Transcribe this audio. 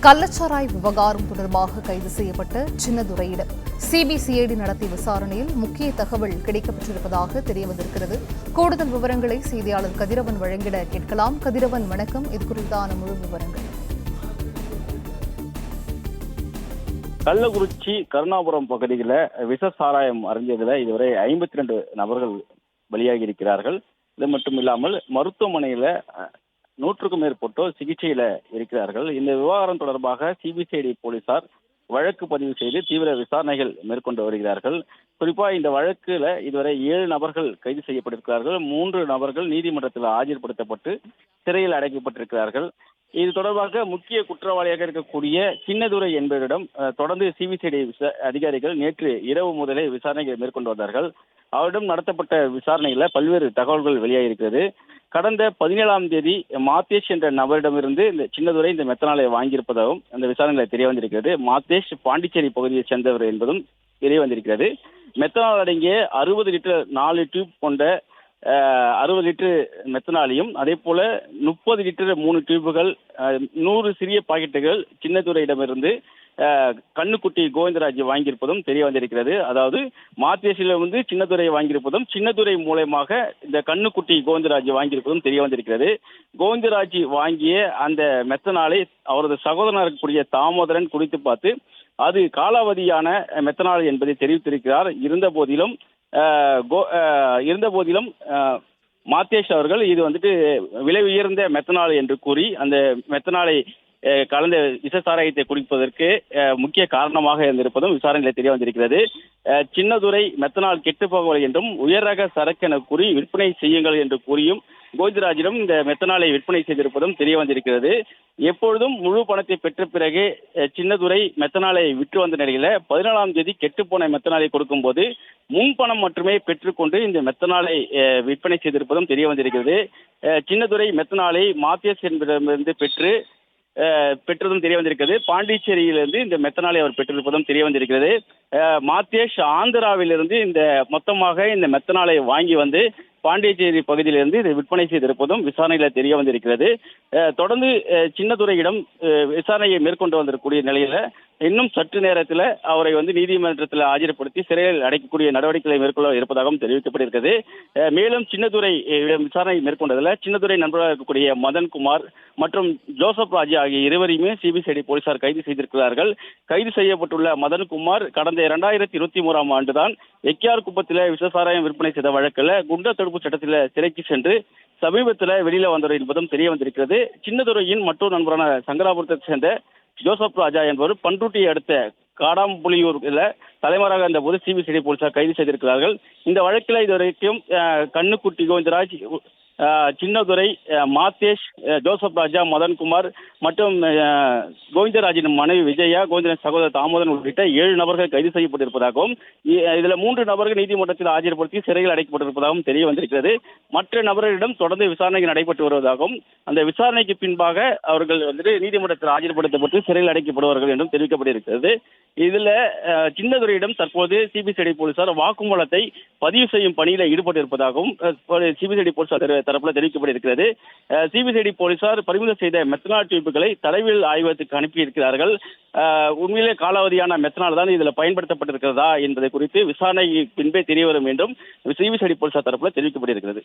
கள்ளச்சாராய் விவகாரம் தொடர்பாக கைது செய்யப்பட்ட சின்னதுரையிடம் சிபிசிஐடி நடத்திய விசாரணையில் முக்கிய தகவல் கிடைக்கப்பட்டிருப்பதாக தெரியவந்திருக்கிறது. கூடுதல் விவரங்களை செய்தியாளர் கதிரவன் வழங்கிட கேட்கலாம். கதிரவன், வணக்கம். இது குறித்தான முழு விவரங்கள். கள்ளக்குறிச்சி கருணாபுரம் பகுதியில் விஷ சாராயம் அருந்தியதில் இதுவரை 52 நபர்கள் பலியாகி இருக்கிறார்கள். இது மட்டும் இல்லாமல் மருத்துவமனையில 100க்கும் மேற்பட்டோர் சிகிச்சையில இருக்கிறார்கள். இந்த விவகாரம் தொடர்பாக சிபிசிஐடி போலீசார் வழக்கு பதிவு செய்து தீவிர விசாரணைகள் மேற்கொண்டு வருகிறார்கள். குறிப்பா இந்த வழக்குல இதுவரை 7 நபர்கள் கைது செய்யப்பட்டிருக்கிறார்கள். 3 நபர்கள் நீதிமன்றத்தில் ஆஜர்படுத்தப்பட்டு சிறையில் அடைக்கப்பட்டிருக்கிறார்கள். இது தொடர்பாக முக்கிய குற்றவாளியாக இருக்கக்கூடிய சின்னதுரை என்பவரிடம் தொடர்ந்து சிபிசிஐடி அதிகாரிகள் நேற்று இரவு முதலே விசாரணைகளை மேற்கொண்டு வந்தார்கள். அவரிடம் நடத்தப்பட்ட விசாரணையில பல்வேறு தகவல்கள் வெளியாகியிருக்கிறது. கடந்த 17ஆம் தேதி மாத்தேஷ் என்ற நபரிடமிருந்து இந்த சின்னதுரை இந்த மெத்தனாலை வாங்கியிருப்பதாகவும் அந்த விசாரணைகளை தெரிய வந்திருக்கிறது. மாத்தேஷ் பாண்டிச்சேரி பகுதியை சேர்ந்தவர் என்பதும் தெரிய வந்திருக்கிறது. மெத்தனால் அடங்கிய 60 லிட்டர் 4 டியூப் கொண்ட 60 லிட்டர் மெத்தனாலையும் அதே போல 30 லிட்டர் 3 டியூபுகள் 100 சிறிய பாக்கெட்டுகள் சின்னதுரையிடமிருந்து கண்ணுக்குட்டி கோவிந்தராஜ் வாங்கியிருப்பதும் தெரிய வந்திருக்கிறது. அதாவது மாத்தேஷிலிருந்து சின்னதுரை வாங்கியிருப்பதும் சின்னதுரை மூலமாக இந்த கண்ணுக்குட்டி கோவிந்தராஜ் வாங்கியிருப்பதும் தெரிய வந்திருக்கிறது. கோவிந்தராஜ் வாங்கிய அந்த மெத்தனாலை அவரது சகோதரனாக இருக்கக்கூடிய தாமோதரன் குடித்து பார்த்து அது காலாவதியான மெத்தனால் என்பதை தெரிவித்திருக்கிறார். இருந்த போதிலும் மாத்தேஷ் அவர்கள் இது விலை உயர்ந்த மெத்தனால் என்று கூறி அந்த மெத்தனாலை கலந்த விஷ சாராயத்தை குடிப்பதற்கு முக்கிய காரணமாக இருந்திருப்பதும் விசாரணையில் தெரிய வந்திருக்கிறது. சின்னதுரை மெத்தனால் கெட்டு போகவில்லை என்றும் உயர் ரக சரக்கு என கூறி விற்பனை செய்யுங்கள் என்று கூறியும் கோவிந்தராஜிடம் இந்த மெத்தனாலை விற்பனை செய்திருப்பதும் தெரிய வந்திருக்கிறது. எப்பொழுதும் முழு பணத்தை பெற்ற பிறகு சின்னதுரை மெத்தனாலை விற்று வந்த நிலையில 14ஆம் தேதி கெட்டுப்போன மெத்தனாலை கொடுக்கும் போது முன்பணம் மட்டுமே பெற்றுக்கொண்டு இந்த மெத்தனாலை விற்பனை செய்திருப்பதும் தெரிய வந்திருக்கிறது. சின்னதுரை மெத்தனாலை மாத்தியஸ் என்பதிடமிருந்து பெற்றதும் தெரிய வந்திருக்கிறது. பாண்டிச்சேரியிலிருந்து இந்த மெத்தனாலை அவர் பெற்றிருப்பதும் தெரிய வந்திருக்கிறது. மாத்தேஷ் ஆந்திராவிலிருந்து மொத்தமாக இந்த மெத்தனாலை வாங்கி வந்து பாண்டிச்சேரி பகுதியிலிருந்து இதை விற்பனை செய்திருப்பதும் விசாரணையில தெரிய வந்திருக்கிறது. தொடர்ந்து சின்னதுரையிடம் விசாரணையை மேற்கொண்டு வந்திருக்கக்கூடிய நிலையில இன்னும் சற்று நேரத்தில் அவரை நீதிமன்றத்தில் ஆஜர்படுத்தி சிறையில் அடைக்கக்கூடிய நடவடிக்கைகளை மேற்கொள்ள இருப்பதாகவும் தெரிவிக்கப்பட்டிருக்கிறது. மேலும் சின்னதுரை விசாரணை மேற்கொண்டதில் சின்னதுரை நண்பராக இருக்கக்கூடிய மதன்குமார் மற்றும் ஜோசப் ராஜா ஆகிய இருவரையுமே சிபிசிஐடி போலீசார் கைது செய்திருக்கிறார்கள். கைது செய்யப்பட்டுள்ள மதன்குமார் கடந்த 2023ஆம் ஆண்டுதான் எக்கியார் குப்பத்தில் விஷசாராயம் விற்பனை செய்த வழக்கில் குண்டர் தடுப்பு சட்டத்தில் சிறைக்கு சென்று சமீபத்தில் வெளியில வந்தவர் என்பதும் தெரிய வந்திருக்கிறது. சின்னதுரையின் மற்றொரு நண்பரான சங்கராபுரத்தை சேர்ந்த ஜோசப் ராஜா என்பவர் பண்ருட்டியை அடுத்த காடாம்புலியூர்ல தலைவராக இருந்த போது சிபிசிஐடி போலீசார் கைது செய்திருக்கிறார்கள். இந்த வழக்கில் இதுவரைக்கும் கண்ணுக்குட்டி கோவிந்தராஜ், சின்னதுரை, மாத்தேஷ், ஜோசப் ராஜா, மதன்குமார் மற்றும் கோவிந்தராஜின் மனைவி விஜயா, கோவிந்தராஜ் சகோதரர் தாமோதரன் உள்ளிட்ட 7 நபர்கள் கைது செய்யப்பட்டிருப்பதாகவும் இதுல 3 நபர்கள் நீதிமன்றத்தில் ஆஜர்படுத்தி சிறையில் அடைக்கப்பட்டிருப்பதாகவும் தெரிய வந்திருக்கிறது. மற்ற நபர்களிடம் தொடர்ந்து விசாரணைகள் நடைபெற்று வருவதாகவும் அந்த விசாரணைக்கு பின்பாக அவர்கள் நீதிமன்றத்தில் ஆஜர்படுத்தப்பட்டு சிறையில் அடைக்கப்படுவார்கள் என்றும் தெரிவிக்கப்பட்டிருக்கிறது. இதுல சின்னதுரையிடம் தற்போது சிபிசிஐடி போலீசார் வாக்குமூலத்தை பதிவு செய்யும் பணியில ஈடுபட்டிருப்பதாகவும் சிபிசிஐடி போலீசார் தரப்புல தெரிவிக்கப்பட்டிருக்கிறது. சிபிசிஐடி போலீசார் பறிமுதல் செய்த மெத்தனால் டியூப்புகளை தடயவியல் ஆய்வகத்துக்கு அனுப்பியிருக்கிறார்கள். உண்மையிலே காலாவதியான மெத்தனால் தான் இதுல பயன்படுத்தப்பட்டிருக்கிறதா என்பதை குறித்து விசாரணை பின்பே தெரிய வரும் என்றும் சிபிசிஐடி போலீசார் தரப்புல தெரிவிக்கப்பட்டிருக்கிறது.